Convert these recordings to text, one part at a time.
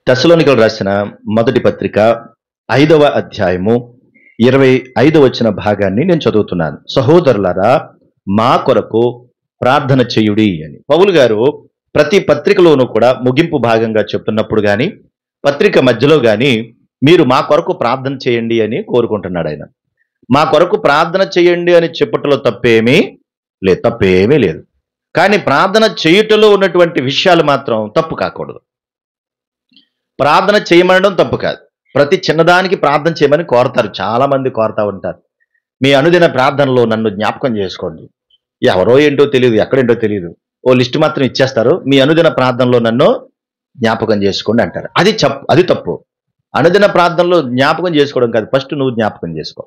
తెస్సలోనికలు రాసిన మొదటి పత్రిక 5వ అధ్యాయము 25 వచ్చిన భాగాన్ని నేను చదువుతున్నాను. సహోదరులారా, మా కొరకు ప్రార్థన చేయుడి అని పౌలు గారు ప్రతి పత్రికలోనూ కూడా ముగింపు భాగంగా చెప్తున్నప్పుడు కానీ పత్రిక మధ్యలో కానీ మీరు మా కొరకు ప్రార్థన చేయండి అని కోరుకుంటున్నాడు. ఆయన మా కొరకు ప్రార్థన చేయండి అని చెప్పటంలో తప్పేమీ లేదు. కానీ ప్రార్థన చేయుటలో ఉన్నటువంటి విషయాలు మాత్రం తప్పు కాకూడదు. ప్రార్థన చేయమనడం తప్పు కాదు. ప్రతి చిన్నదానికి ప్రార్థన చేయమని కోరతారు, చాలా మంది కోరుతా ఉంటారు. మీ అనుదిన ప్రార్థనలో నన్ను జ్ఞాపకం చేసుకోండి. ఎవరో ఏంటో తెలియదు, ఎక్కడేంటో తెలియదు, ఓ లిస్ట్ మాత్రం ఇచ్చేస్తారు. మీ అనుదిన ప్రార్థనలో నన్ను జ్ఞాపకం చేసుకోండి అంటారు. అది తప్పు. అనుదిన ప్రార్థనలో జ్ఞాపకం చేసుకోవడం కాదు, ఫస్ట్ నువ్వు జ్ఞాపకం చేసుకో.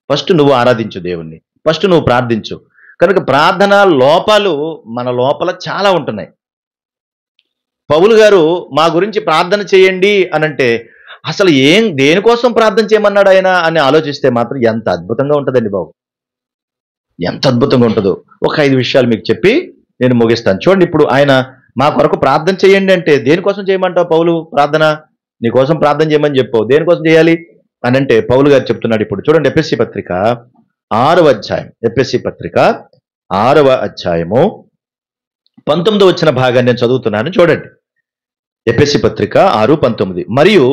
ఫస్ట్ నువ్వు ఆరాధించు దేవుణ్ణి, ఫస్ట్ నువ్వు ప్రార్థించు. కనుక ప్రార్థన లోపాలు మన లోపల చాలా ఉంటున్నాయి. పౌలు గారు మా గురించి ప్రార్థన చేయండి అనంటే అసలు దేనికోసం ప్రార్థన చేయమన్నాడు ఆయన అని ఆలోచిస్తే మాత్రం ఎంత అద్భుతంగా ఉంటుందండి బాబు, ఎంత అద్భుతంగా ఉంటుందో. ఒక 5 విషయాలు మీకు చెప్పి నేను ముగిస్తాను. చూడండి, ఇప్పుడు ఆయన మా కొరకు ప్రార్థన చేయండి అంటే దేనికోసం చేయమంటావు పౌలు? ప్రార్థన నీకోసం ప్రార్థన చేయమని చెప్పావు, దేనికోసం చేయాలి అని అంటే పౌలు గారు చెప్తున్నాడు. ఇప్పుడు చూడండి, ఎఫెసీ పత్రిక 6వ అధ్యాయం, ఎఫెసీ పత్రిక 6వ అధ్యాయము 19 వచ్చిన భాగాన్ని నేను చదువుతున్నాను. చూడండి, ఎఫెసీ పత్రిక 6:19. మరియు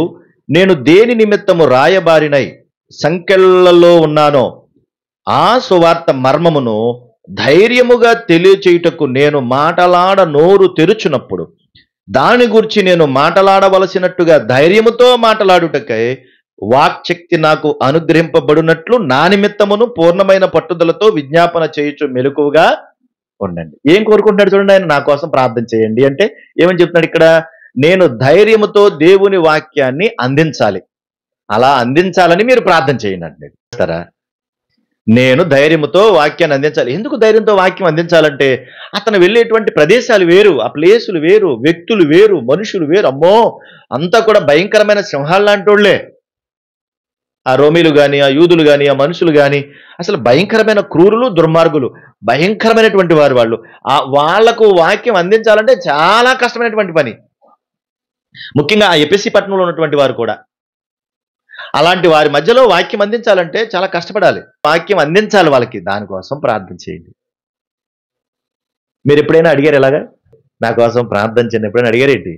నేను దేని నిమిత్తము రాయబారినై సంకెళ్లలో ఉన్నానో ఆ సువార్త మర్మమును ధైర్యముగా తెలియచేయుటకు నేను మాటలాడ నోరు తెరుచున్నప్పుడు దాని గురించి నేను మాటలాడవలసినట్టుగా ధైర్యముతో మాటలాడుటకై వాక్శక్తి నాకు అనుగ్రహింపబడినట్లు నా నిమిత్తమును పూర్ణమైన పట్టుదలతో విజ్ఞాపన చేయుచు మెలకువగా ఉండండి. ఏం కోరుకుంటున్నాడు చూడండి, ఆయన నా కోసం ప్రార్థన చేయండి అంటే ఏమని చెప్తున్నాడు ఇక్కడ? నేను ధైర్యముతో దేవుని వాక్యాన్ని అందించాలి, అలా అందించాలని మీరు ప్రార్థన చేయండి అంటున్నాడు. సరే, నేను ధైర్యముతో వాక్యాన్ని అందించాలి. ఎందుకు ధైర్యంతో వాక్యం అందించాలంటే అతను వెళ్ళేటువంటి ప్రదేశాలు వేరు, ఆ ప్లేసులు వేరు, వ్యక్తులు వేరు, మనుషులు వేరు. అమ్మో, అంతా కూడా భయంకరమైన సింహాలు లాంటోళ్లే. ఆ రోమీలు కానీ, ఆ యూదులు కానీ, ఆ మనుషులు కానీ అసలు భయంకరమైన క్రూరులు, దుర్మార్గులు, భయంకరమైనటువంటి వాళ్ళు. వాళ్లకు వాక్యం అందించాలంటే చాలా కష్టమైనటువంటి పని. ముఖ్యంగా ఆ ఎఫెసీ పట్టణంలో ఉన్నటువంటి వారు కూడా అలాంటి వారి మధ్యలో వాక్యం అందించాలంటే చాలా కష్టపడాలి. వాక్యం అందించాలి వాళ్ళకి, దానికోసం ప్రార్థన చేయండి. మీరు ఎప్పుడైనా అడిగారు ఎలాగా? నా కోసం ప్రార్థన చేయండి ఎప్పుడైనా అడిగారేంటి?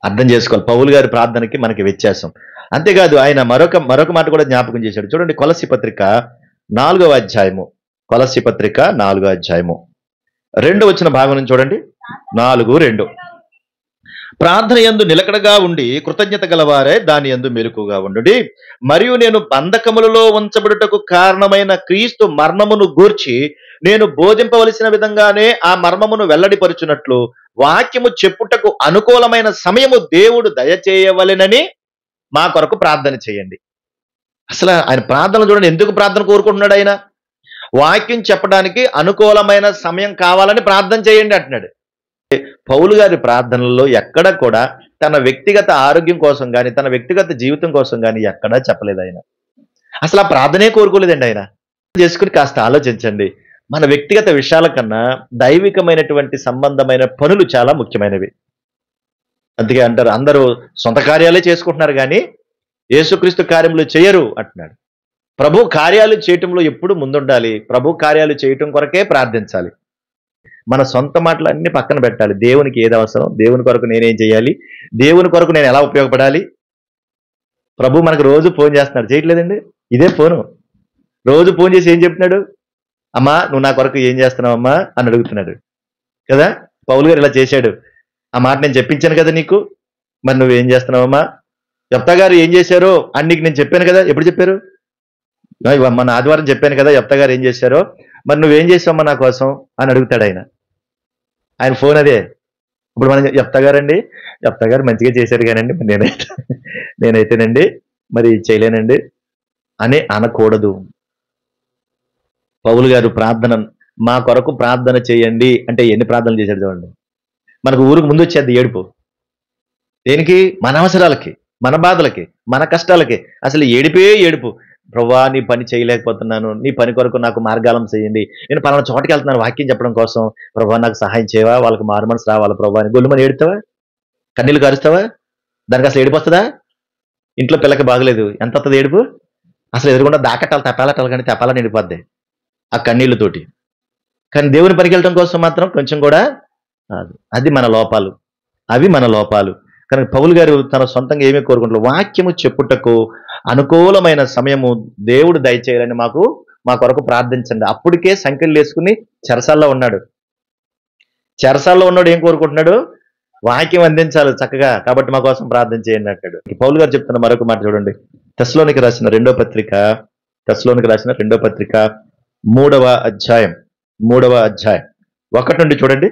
అర్థం చేసుకోవాలి, పౌలు గారి ప్రార్థనకి మనకి వ్యత్యాసం. అంతేకాదు, ఆయన మరొక మాట కూడా జ్ఞాపకం చేశాడు. చూడండి, కొలస్సీ పత్రిక 4వ అధ్యాయము, కొలస్సీ పత్రిక 4వ అధ్యాయము 2 వచ్చిన భాగం నుంచి చూడండి. 4:2. ప్రార్థన యందు నిలకడగా ఉండి కృతజ్ఞత గలవారే దాని యందు మెలకుగా ఉండుడి. మరియు నేను బంధకములలో ఉంచబడుటకు కారణమైన క్రీస్తు మర్మమును గూర్చి నేను బోధింపవలసిన విధంగానే ఆ మర్మమును వెల్లడిపరుచున్నట్లు వాక్యము చెప్పుటకు అనుకూలమైన సమయము దేవుడు దయచేయవలెనని మా కొరకు ప్రార్థన చేయండి. అసలు ఆయన ప్రార్థన చూడండి, ఎందుకు ప్రార్థన కోరుకుంటున్నాడు? ఆయన వాక్యం చెప్పడానికి అనుకూలమైన సమయం కావాలని ప్రార్థన చేయండి అంటున్నాడు. పౌలు గారి ప్రార్థనలో ఎక్కడ కూడా తన వ్యక్తిగత ఆరోగ్యం కోసం కానీ, తన వ్యక్తిగత జీవితం కోసం కానీ ఎక్కడా చెప్పలేదు. ఆయన అసలు ఆ ప్రార్థనే కోరుకోలేదండి. ఆయన చేసుకుని కాస్త ఆలోచించండి. మన వ్యక్తిగత విషయాల కన్నా దైవికమైనటువంటి సంబంధమైన పనులు చాలా ముఖ్యమైనవి. అందుకే అంటారు, అందరూ సొంత కార్యాలే చేసుకుంటున్నారు కానీ యేసుక్రీస్తు కార్యములు చేయరు అంటున్నాడు. ప్రభు కార్యాలు చేయటంలో ఎప్పుడు ముందుండాలి. ప్రభు కార్యాలు చేయటం కొరకే ప్రార్థించాలి. మన సొంత మాటలు అన్ని పక్కన పెట్టాలి. దేవునికి ఏది అవసరం, దేవుని కొరకు నేనేం చేయాలి, దేవుని కొరకు నేను ఎలా ఉపయోగపడాలి. ప్రభు మనకు రోజు ఫోన్ చేస్తున్నాడు, చేయట్లేదండి? ఇదే ఫోను. రోజు ఫోన్ చేసి ఏం చెప్తున్నాడు? అమ్మా, నువ్వు నా కొరకు ఏం చేస్తున్నావమ్మా అని అడుగుతున్నాడు కదా. పౌలు గారు ఇలా చేశాడు. ఆ మాట నేను చెప్పించాను కదా నీకు, మరి నువ్వేం చేస్తున్నావమ్మా? యెఫ్తా గారు ఏం చేశారో అని నీకు నేను చెప్పాను కదా. ఎప్పుడు చెప్పారు? మన ఆదివారం చెప్పాను కదా యెఫ్తా గారు ఏం చేశారో. మరి నువ్వేం చేసావమ్మా నా కోసం అని అడుగుతాడు ఆయన. ఆయన ఫోన్ అదే. ఇప్పుడు మనం యెఫ్తా గారు మంచిగా చేశారు కానండి, నేనైతేనండి మరి చేయలేనండి అని అనకూడదు. పౌలు గారు ప్రార్థన మా కొరకు ప్రార్థన చేయండి అంటే ఎన్ని ప్రార్థనలు చేశాడు చూడండి. మనకు ఊరికి ముందు వచ్చేది ఏడుపు. దేనికి? మన అవసరాలకి, మన బాధలకి, మన కష్టాలకి. అసలు ఏడుపు. ప్రభువా, నీ పని చేయలేకపోతున్నాను, నీ పని కొరకు నాకు మార్గాలం చేయండి, నేను పలానా చోటకి వెళ్తున్నాను వాక్యం చెప్పడం కోసం, ప్రభువా నాకు సహాయం చేయవా, వాళ్ళకి మారు మనసు రావాలి ప్రభువా అని గొల్లుమని ఏడుతావా? కన్నీళ్ళు కారుస్తావా? దానికి అసలు ఏడుపు వస్తుందా? ఇంట్లో పిల్లకి బాగలేదు, ఎంత వస్తుంది ఏడుపు? అసలు ఎదురుకుండా దాకట్టాలి, తప్పాలట్టాలి, కానీ తెప్పాలని నిండిపోద్ది ఆ కన్నీళ్ళతోటి. కానీ దేవుని పనికి వెళ్ళటం కోసం మాత్రం కొంచెం కూడా రాదు. అది మన లోపాలు, అవి మన లోపాలు. కనుక పౌలు గారు తన సొంతంగా ఏమీ కోరుకుంటారు, వాక్యము చెప్పుటకు అనుకూలమైన సమయము దేవుడు దయచేయాలని మా కొరకు ప్రార్థించండి. అప్పటికే సంఖ్యలు వేసుకుని చెరసాల్లో ఉన్నాడు. చెరసాల్లో ఉన్నాడు ఏం కోరుకుంటున్నాడు? వాక్యం అందించాలి చక్కగా, కాబట్టి మా కోసం ప్రార్థన చేయండి అంటాడు. పౌలు గారు చెప్తున్న మరొక మాట చూడండి, తెస్సలోనికి రాసిన రెండో పత్రిక 3వ అధ్యాయం 1 నుండి చూడండి.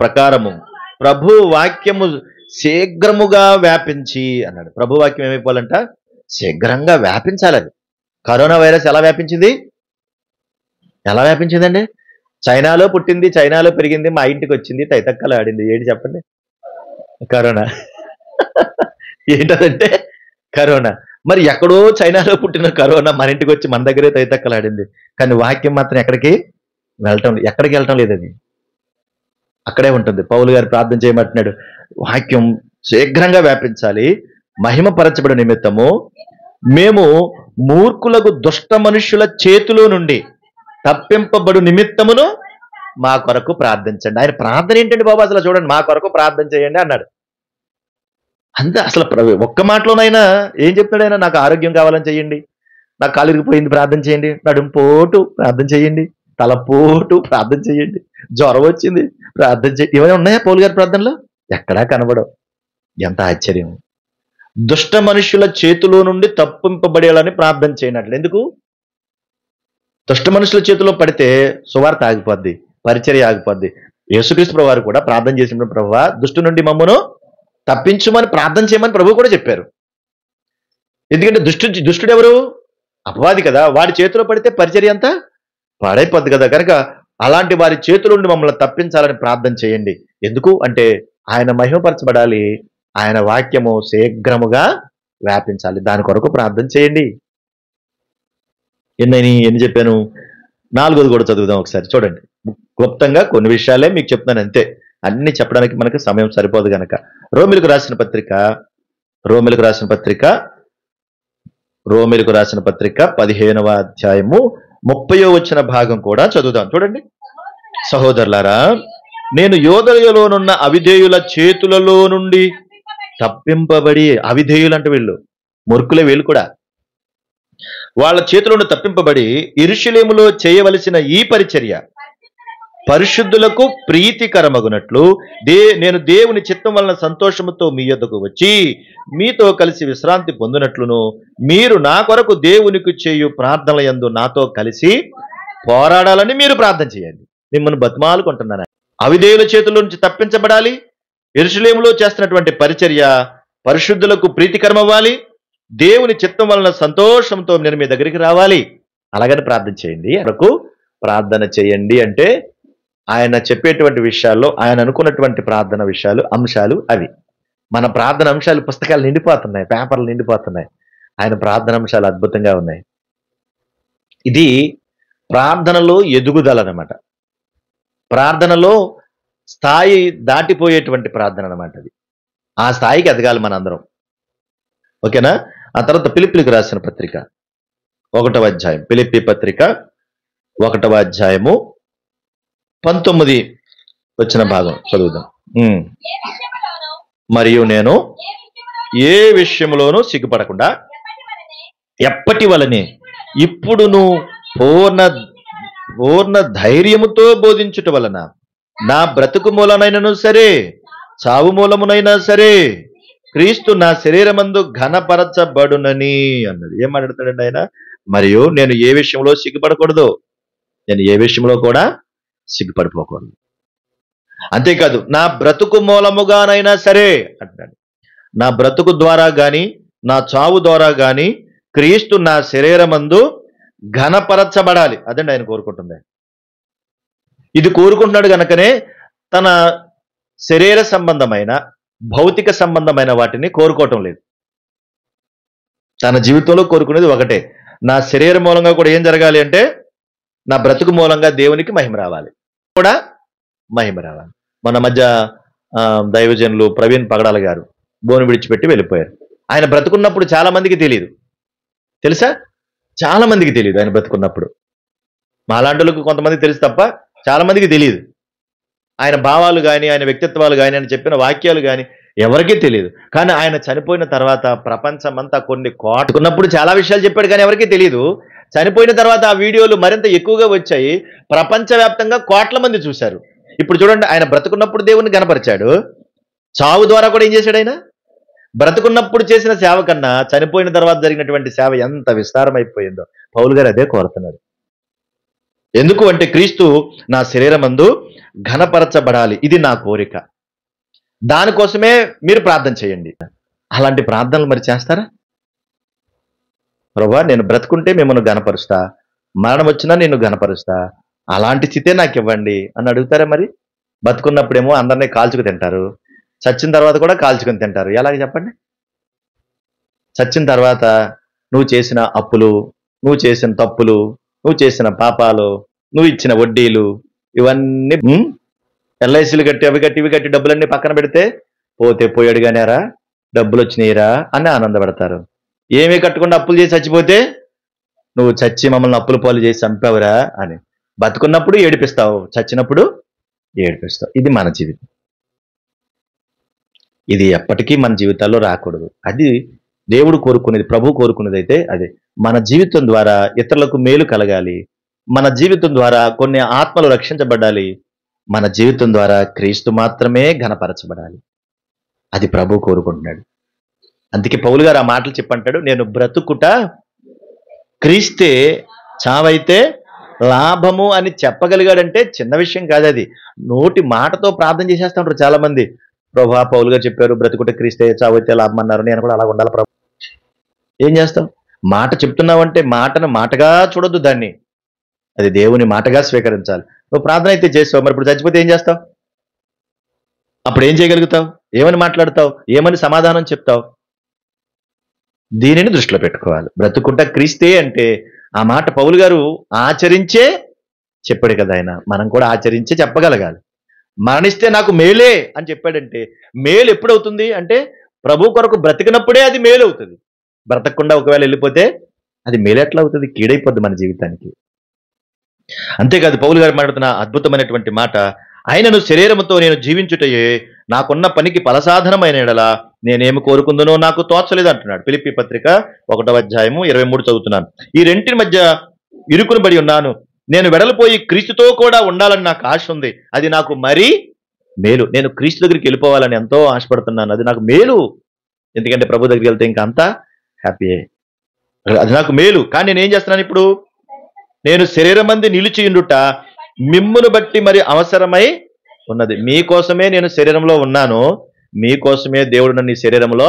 ప్రకారము ప్రభు వాక్యము శీఘ్రముగా వ్యాపించి అన్నాడు. ప్రభు వాక్యం ఏమైపోవాలంట? శీఘ్రంగా వ్యాపించాలి. అది కరోనా వైరస్ ఎలా వ్యాపించిందండి? చైనాలో పుట్టింది, చైనాలో పెరిగింది, మా ఇంటికి వచ్చింది, తైతక్కలు ఆడింది. ఏంటి చెప్పండి? కరోనా. ఏంటంటే కరోనా. మరి ఎక్కడో చైనాలో పుట్టిన కరోనా మన ఇంటికి వచ్చి మన దగ్గరే తైతక్కలాడింది. కానీ వాక్యం మాత్రం ఎక్కడికి వెళ్ళటం లేదు. అది అక్కడే ఉంటుంది. పౌలు గారు ప్రార్థన చేయమంటున్నాడు, వాక్యం శీఘ్రంగా వ్యాపించాలి, మహిమపరచబడి నిమిత్తము మేము మూర్ఖులకు దుష్ట మనుష్యుల చేతిలో నుండి తప్పింపబడు నిమిత్తమును మా కొరకు ప్రార్థించండి. ఆయన ప్రార్థన ఏంటండి బాబు? అసలు చూడండి, మా కొరకు ప్రార్థన చేయండి అన్నాడు. అంతే. అసలు ఒక్క మాటలోనైనా ఏం చెప్తాడు ఆయన? నాకు ఆరోగ్యం కావాలని చేయండి, నాకు కాలు ఇరిగిపోయింది ప్రార్థన చేయండి, నడుంపోటు ప్రార్థన చేయండి, తలపోటు ప్రార్థన చేయండి, జ్వరం వచ్చింది ప్రార్థన చేయండి. ఏమైనా ఉన్నాయా పౌలు గారి ప్రార్థనలో? ఎక్కడా కనబడవు. ఎంత ఆశ్చర్యం! దుష్ట మనుషుల చేతిలో నుండి తప్పింపబడేయాలని ప్రార్థన చేయనట్లు. ఎందుకు? దుష్ట మనుషుల చేతిలో పడితే సువార్త ఆగిపోద్ది, పరిచర్య ఆగిపోద్ది. యేసుక్రీస్తు ప్రభువు వారు కూడా ప్రార్థన చేసినప్పుడు, ప్రభువా దుష్టు నుండి మమ్మను తప్పించుమని ప్రార్థన చేయమని ప్రభువు కూడా చెప్పారు. ఎందుకంటే దుష్టుడు ఎవరు? అపవాది కదా. వాడి చేతిలో పడితే పరిచర్య అంతా పాడైపోద్ది కదా. కనుక అలాంటి వారి చేతుల నుండి మమ్మల్ని తప్పించాలని ప్రార్థన చేయండి. ఎందుకు అంటే ఆయన మహిమపరచబడాలి, ఆయన వాక్యము శీఘ్రముగా వ్యాపించాలి. దాని కొరకు ప్రార్థన చేయండి. ఎన్ని చెప్పాను? 4వది కూడా చదువుదాం ఒకసారి. చూడండి, క్లుప్తంగా కొన్ని విషయాలే మీకు చెప్తున్నాను అంతే, అన్ని చెప్పడానికి మనకు సమయం సరిపోదు గనక. రోమిలకు రాసిన పత్రిక 15వ అధ్యాయము 30వ భాగం కూడా చదువుదాం. చూడండి, సహోదరులారా, నేను యోదయలోనున్న అవిధేయుల చేతులలో నుండి తప్పింపబడి, అవిధేయులు అంటే వీళ్ళు మూర్ఖులే, వీళ్ళు కూడా వాళ్ళ చేతుల నుండి తప్పింపబడి యెరూషలేములో చేయవలసిన ఈ పరిచర్య పరిశుద్ధులకు ప్రీతికరమగునట్లు నేను దేవుని చిత్తం వలన సంతోషముతో మీ యొద్దకు వచ్చి మీతో కలిసి విశ్రాంతి పొందినట్లును మీరు నా కొరకు దేవునికి చేయు ప్రార్థనల యందు నాతో కలిసి పోరాడాలని మీరు ప్రార్థన చేయండి. మిమ్మల్ని బతిమాలుకుంటున్నాను. అవిధేయుల చేతుల నుంచి తప్పించబడాలి, యెరూషలేములో చేస్తున్నటువంటి పరిచర్య పరిశుద్ధులకు ప్రీతికరమవ్వాలి, దేవుని చిత్తం వలన సంతోషంతో నేను మీ దగ్గరికి రావాలి, అలాగని ప్రార్థన చేయండి. అరకు ప్రార్థన చేయండి అంటే ఆయన చెప్పేటువంటి విషయాల్లో ఆయన అనుకున్నటువంటి ప్రార్థన విషయాలు, అంశాలు అవి. మన ప్రార్థన అంశాలు పుస్తకాలు నిండిపోతున్నాయి, పేపర్లు నిండిపోతున్నాయి. ఆయన ప్రార్థన అంశాలు అద్భుతంగా ఉన్నాయి. ఇది ప్రార్థనలో ఎదుగుదల అన్నమాట. ప్రార్థనలో స్థాయి దాటిపోయేటువంటి ప్రార్థన అన్నమాట. అది ఆ స్థాయికి ఎదగాలి మనందరం. ఓకేనా? ఆ తర్వాత ఫిలిప్పీలకు రాసిన పత్రిక 1వ అధ్యాయం, ఫిలిప్పీ పత్రిక 1వ అధ్యాయము 19 భాగం చదువుదాం. మరియు నేను ఏ విషయంలోనూ సిగ్గుపడకుండా ఎప్పటి వలనే ఇప్పుడును పూర్ణ ధైర్యముతో బోధించుట వలన నా బ్రతుకు మూలనైనను సరే, చావు మూలమునైనా సరే, క్రీస్తు నా శరీరమందు ఘనపరచబడునని అన్నది. ఏం మాట్లాడతాడండి ఆయన? మరియు నేను ఏ విషయంలో సిగ్గుపడకూడదు, నేను ఏ విషయంలో కూడా సిగ్గుపడిపోకూడదు. అంతేకాదు, నా బ్రతుకు మూలముగానైనా సరే అంటున్నాడు. నా బ్రతుకు ద్వారా గాని నా చావు ద్వారా గాని క్రీస్తు నా శరీరమందు ఘనపరచబడాలి. అదండి ఆయన కోరుకుంటుంది. ఇది కోరుకుంటున్నాడు గనకనే తన శరీర సంబంధమైన భౌతిక సంబంధమైన వాటిని కోరుకోవటం లేదు. తన జీవితంలో కోరుకునేది ఒకటే, నా శరీరం మూలంగా కూడా ఏం జరగాలి అంటే నా బ్రతుకు మూలంగా దేవునికి మహిమ రావాలి, కూడా మహిమ రావాలి. మన మధ్య దైవజనులు ప్రవీణ్ పగడాల గారు బోను విడిచిపెట్టి వెళ్ళిపోయారు. ఆయన బ్రతుకున్నప్పుడు చాలా మందికి తెలియదు, తెలుసా? చాలా మందికి తెలియదు ఆయన బ్రతుకున్నప్పుడు. మాలాంటి కొంతమందికి తెలుసు తప్ప చాలా మందికి తెలియదు. ఆయన భావాలు కానీ, ఆయన వ్యక్తిత్వాలు కానీ, ఆయన చెప్పిన వాక్యాలు కానీ ఎవరికీ తెలియదు. కానీ ఆయన చనిపోయిన తర్వాత ప్రపంచమంతా కొన్ని కోటుకున్నప్పుడు చాలా విషయాలు చెప్పాడు, కానీ ఎవరికీ తెలియదు. చనిపోయిన తర్వాత ఆ వీడియోలు మరింత ఎక్కువగా వచ్చాయి, ప్రపంచవ్యాప్తంగా కోట్ల మంది చూశారు. ఇప్పుడు చూడండి, ఆయన బ్రతుకున్నప్పుడు దేవుణ్ణి గణపరిచాడు, చావు ద్వారా కూడా ఏం చేశాడు ఆయన? బ్రతుకున్నప్పుడు చేసిన సేవ కన్నా చనిపోయిన తర్వాత జరిగినటువంటి సేవ ఎంత విస్తారమైపోయిందో పౌలు గారు అదే కోరుతున్నారు. ఎందుకు అంటే, క్రీస్తు నా శరీరమందు ఘనపరచబడాలి, ఇది నా కోరిక. దానికోసమే మీరు ప్రార్థన చేయండి. అలాంటి ప్రార్థనలు మరి చేస్తారా? ప్రభువా, నేను బ్రతుకుంటే మిమ్మల్ని గణపరుస్తా, మరణం వచ్చినా నేను గణపరుస్తా, అలాంటి స్థితే నాకు ఇవ్వండి అని అడుగుతారా? మరి బతుకున్నప్పుడేమో అందరినీ కాల్చుకు తింటారు, చచ్చిన తర్వాత కూడా కాల్చుకొని తింటారు. ఎలాగ చెప్పండి? చచ్చిన తర్వాత నువ్వు చేసిన అప్పులు, నువ్వు చేసిన తప్పులు, నువ్వు చేసిన పాపాలు, నువ్వు ఇచ్చిన వడ్డీలు, ఇవన్నీ ఎల్ఐసీలు కట్టి అవి కట్టి ఇవి కట్టి డబ్బులన్నీ పక్కన పెడితే, పోతే పోయాడు గానేరా, డబ్బులు వచ్చినాయిరా అని ఆనందపడతారు. ఏమీ కట్టకుండా అప్పులు చేసి చచ్చిపోతే, నువ్వు చచ్చి మమ్మల్ని అప్పుల పాలు చేసి చంపావురా అని. బతుకున్నప్పుడు ఏడిపిస్తావు, చచ్చినప్పుడు ఏడిపిస్తావు. ఇది మన జీవితం. ఇది ఎప్పటికీ మన జీవితాల్లో రాకూడదు. అది దేవుడు కోరుకునేది, ప్రభు కోరుకునేది అయితే అదే. మన జీవితం ద్వారా ఇతరులకు మేలు కలగాలి, మన జీవితం ద్వారా కొన్ని ఆత్మలు రక్షించబడాలి, మన జీవితం ద్వారా క్రీస్తు మాత్రమే ఘనపరచబడాలి. అది ప్రభు కోరుకుంటున్నాడు. అందుకే పౌలు గారు ఆ మాటలు చెప్పంటాడు, నేను బ్రతుకుట క్రీస్తే, చావైతే లాభము అని చెప్పగలిగాడంటే చిన్న విషయం కాదు అది. నోటి మాటతో ప్రార్థన చేసేస్తా ఉంటారు చాలా మంది. ప్రభువా, పౌలు గారు చెప్పారు బ్రతుకుట క్రీస్తే, చావైతే లాభం అన్నారు, నేను కూడా అలా ఉండాలి ప్రభు. ఏం చేస్తావు? మాట చెప్తున్నావంటే మాటను మాటగా చూడొద్దు, దాన్ని అది దేవుని మాటగా స్వీకరించాలి. నువ్వు ప్రార్థన అయితే చేస్తావు, మరి ఇప్పుడు చచ్చిపోతే ఏం చేస్తావు? అప్పుడు ఏం చేయగలుగుతావు? ఏమని మాట్లాడతావు? ఏమని సమాధానం చెప్తావు? దీనిని దృష్టిలో పెట్టుకోవాలి. బ్రతుకుంటా క్రీస్తే అంటే ఆ మాట పౌలు గారు ఆచరించే చెప్పాడు కదా ఆయన, మనం కూడా ఆచరించే చెప్పగలగాలి. మరణిస్తే నాకు మేలే అని చెప్పాడంటే, మేలు ఎప్పుడవుతుంది అంటే ప్రభు కొరకు బ్రతికినప్పుడే అది మేలు అవుతుంది. బ్రతకకుండా ఒకవేళ వెళ్ళిపోతే అది మేలు ఎట్లా అవుతుంది? కీడైపోద్ది మన జీవితానికి. అంతేకాదు, పౌలు గారు మాట్లాడుతున్న అద్భుతమైనటువంటి మాట, ఆయనను శరీరముతో నేను జీవించుటయే నాకున్న పనికి ఫలసాధనమైన ఎడల నేనేమి కోరుకుందునో నాకు తోచలేదు అంటున్నాడు. ఫిలిప్పీ పత్రిక 1వ అధ్యాయము 23 చదువుతున్నాను. ఈ రెంటి మధ్య ఇరుకుని బడి ఉన్నాను, నేను వెడలిపోయి క్రీస్తుతో కూడా ఉండాలని నాకు ఆశ ఉంది, అది నాకు మరీ మేలు. నేను క్రీస్తు దగ్గరికి వెళ్ళిపోవాలని ఎంతో ఆశపడుతున్నాను, అది నాకు మేలు. ఎందుకంటే ప్రభు దగ్గరికి వెళ్తే ఇంకా అంతా హ్యాపీయే, అది నాకు మేలు. కానీ నేను ఏం చేస్తున్నాను ఇప్పుడు? నేను శరీరమందు నిలిచియుండుట మిమ్మును బట్టి మరి అవసరమై ఉన్నది. మీకోసమే నేను శరీరంలో ఉన్నాను, మీకోసమే దేవుడు నన్ను ఈ శరీరంలో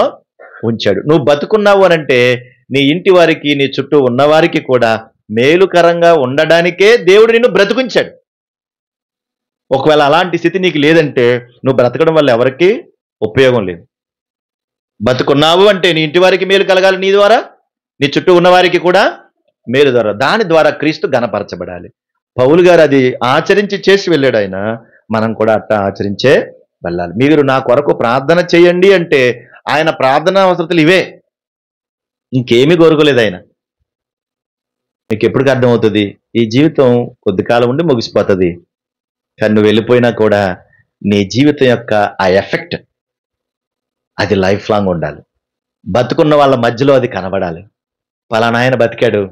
ఉంచాడు. నువ్వు బతుకున్నావు అనంటే నీ ఇంటి వారికి, నీ చుట్టూ ఉన్నవారికి కూడా మేలుకరంగా ఉండడానికే దేవుడు నిన్ను బ్రతుకుంచాడు. ఒకవేళ అలాంటి స్థితి నీకు లేదంటే నువ్వు బ్రతకడం వల్ల ఎవరికి ఉపయోగం లేదు. బతుకున్నావు అంటే నీ ఇంటి వారికి మేలు కలగాలి, నీ ద్వారా నీ చుట్టూ ఉన్నవారికి కూడా మేలు ద్వారా, దాని ద్వారా క్రీస్తు ఘనపరచబడాలి. పౌలు గారు అది ఆచరించి చేసి వెళ్ళాడు ఆయన, మనం కూడా అట్టా ఆచరించే వెళ్ళాలి. మీరు నా కొరకు ప్రార్థన చేయండి అంటే ఆయన ప్రార్థన అవసరతలు ఇవే, ఇంకేమీ కోరుకోలేదు ఆయన. మీకు ఎప్పటికి అర్థమవుతుంది? ఈ జీవితం కొద్ది కాలం ఉండి ముగిసిపోతుంది, కానీ నువ్వు వెళ్ళిపోయినా కూడా నీ జీవితం యొక్క ఆ ఎఫెక్ట్ అది లైఫ్ లాంగ్ ఉండాలి. బతుకున్న వాళ్ళ మధ్యలో అది కనబడాలి. పలానా ఆయన బతికాడు,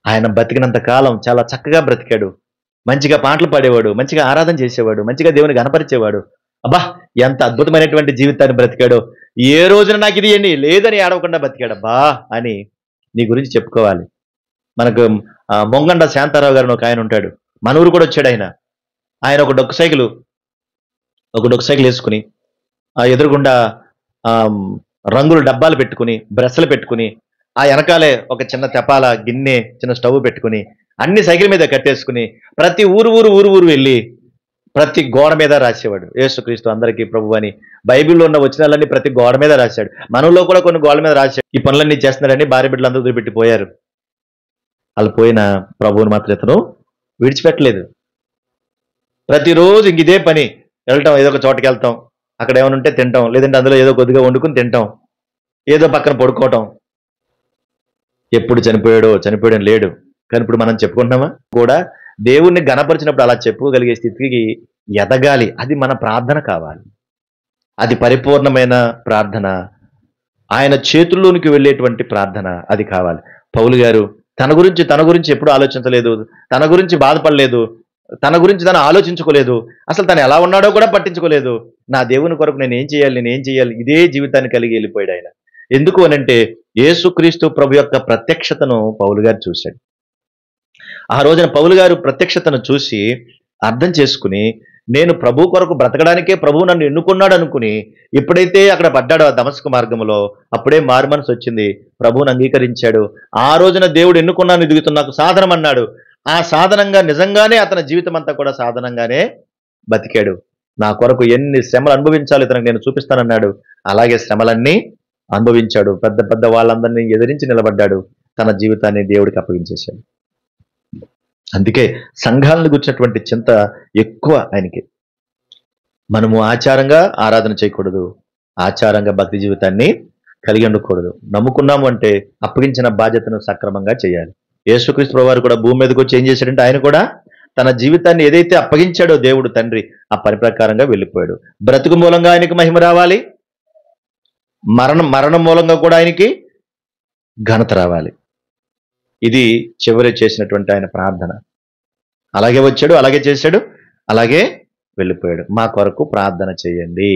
ఆయన బతికినంత కాలం చాలా చక్కగా బ్రతికాడు, మంచిగా పాటలు పాడేవాడు, మంచిగా ఆరాధన చేసేవాడు, మంచిగా దేవుని గణపరిచేవాడు, అబ్బా ఎంత అద్భుతమైనటువంటి జీవితాన్ని బ్రతికాడో, ఏ రోజున నాకు ఇది ఎన్ని లేదని ఏడవకుండా బతికాడబ్బా అని నీ గురించి చెప్పుకోవాలి. మనకు మొంగండ శాంతారావు గారిని ఒక ఆయన ఉంటాడు, మన ఊరు కూడా వచ్చాడు ఆయన. ఆయన ఒక డొక్కు సైకిల్ వేసుకుని ఆ ఎదురుగుండా రంగుల డబ్బాలు పెట్టుకుని, బ్రష్లు పెట్టుకుని, ఆ వెనకాలే ఒక చిన్న తెపాల గిన్నె, చిన్న స్టవ్ పెట్టుకుని, అన్ని సైకిల్ మీద కట్టేసుకుని ప్రతి ఊరు వెళ్ళి ప్రతి గోడ మీద రాసేవాడు యేసుక్రీస్తు అందరికీ ప్రభు అని. బైబిల్లో ఉన్న వచనాలన్నీ ప్రతి గోడ మీద రాశాడు. మనలో కూడా కొన్ని గోడల మీద రాశాడు. ఈ పనులన్నీ చేస్తున్నాడని భార్య బిడ్డలు అందరూ వదిలిపెట్టిపోయారు. వాళ్ళు పోయిన ప్రభువుని మాత్రం ఇతను విడిచిపెట్టలేదు. ప్రతిరోజు ఇంక ఇదే పని, వెళ్ళటం, ఏదో ఒక చోటకి వెళ్తాం, అక్కడ ఏమైనా ఉంటే తింటాం, లేదంటే అందులో ఏదో కొద్దిగా వండుకుని తింటాం, ఏదో పక్కన పడుకోవటం. ఎప్పుడు చనిపోయాడని లేడు. కానీ ఇప్పుడు మనం చెప్పుకుంటున్నామా కూడా? దేవుణ్ణి గణపరిచినప్పుడు అలా చెప్పుకోగలిగే స్థితికి ఎదగాలి. అది మన ప్రార్థన కావాలి. అది పరిపూర్ణమైన ప్రార్థన, ఆయన చేతుల్లోనికి వెళ్ళేటువంటి ప్రార్థన అది కావాలి. పౌలు గారు తన గురించి ఎప్పుడు ఆలోచించలేదు, తన గురించి బాధపడలేదు, తన గురించి తను ఆలోచించుకోలేదు, అసలు తను ఎలా ఉన్నాడో కూడా పట్టించుకోలేదు. నా దేవుని కొరకు నేను ఏం చేయాలి, ఇదే జీవితాన్ని కలిగి వెళ్ళిపోయాడు ఆయన. ఎందుకు అనంటే యేసుక్రీస్తు ప్రభు యొక్క ప్రత్యక్షతను పౌలు గారు చూశాడు. ఆ రోజున పౌలు గారు ప్రత్యక్షతను చూసి అర్థం చేసుకుని, నేను ప్రభు కొరకు బ్రతకడానికే ప్రభువు నన్ను ఎన్నుకున్నాడు అనుకుని ఎప్పుడైతే అక్కడ పడ్డాడో ఆ దమస్కు మార్గంలో, అప్పుడే మారు మనసు వచ్చింది, ప్రభువుని అంగీకరించాడు. ఆ రోజున దేవుడు ఎన్నుకున్నాను, ఇదిగుతు నాకు సాధనం అన్నాడు. ఆ సాధనంగా నిజంగానే అతని జీవితం అంతా కూడా సాధనంగానే బతికాడు. నా కొరకు ఎన్ని శ్రమలు అనుభవించాలో ఇతనికి నేను చూపిస్తానన్నాడు. అలాగే శ్రమలన్నీ అనుభవించాడు. పెద్ద పెద్ద వాళ్ళందరినీ ఎదిరించి నిలబడ్డాడు. తన జీవితాన్ని దేవుడికి అప్పగించేశాడు. అందుకే సంఘాలను గుర్చినటువంటి చింత ఎక్కువ ఆయనకి. మనము ఆచారంగా ఆరాధన చేయకూడదు, ఆచారంగా భక్తి జీవితాన్ని కలిగి ఉండకూడదు. నమ్ముకున్నాము అంటే అప్పగించిన బాధ్యతను సక్రమంగా చేయాలి. యేసుక్రీస్తు ప్రభువారు కూడా భూమి మీదకి వచ్చి ఏం చేశాడంటే, ఆయన కూడా తన జీవితాన్ని ఏదైతే అప్పగించాడో దేవుడు తండ్రి, ఆ పని ప్రకారంగా వెళ్ళిపోయాడు. బ్రతుకు మూలంగా ఆయనకి మహిమ రావాలి, మరణం మూలంగా కూడా ఆయనకి ఘనత రావాలి. ఇది చివరి చేసినటువంటి ఆయన ప్రార్థన. అలాగే వచ్చాడు, అలాగే చేశాడు, అలాగే వెళ్ళిపోయాడు. మా కొరకు ప్రార్థన చేయండి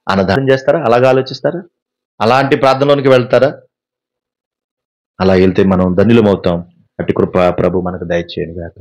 అన్నదానం చేస్తారా? అలాగా ఆలోచిస్తారా? అలాంటి ప్రార్థనలోనికి వెళ్తారా? అలా వెళ్తే మనం ధన్యులమవుతాం. అట్టి కృప ప్రభు మనకు దయచేయను గాక.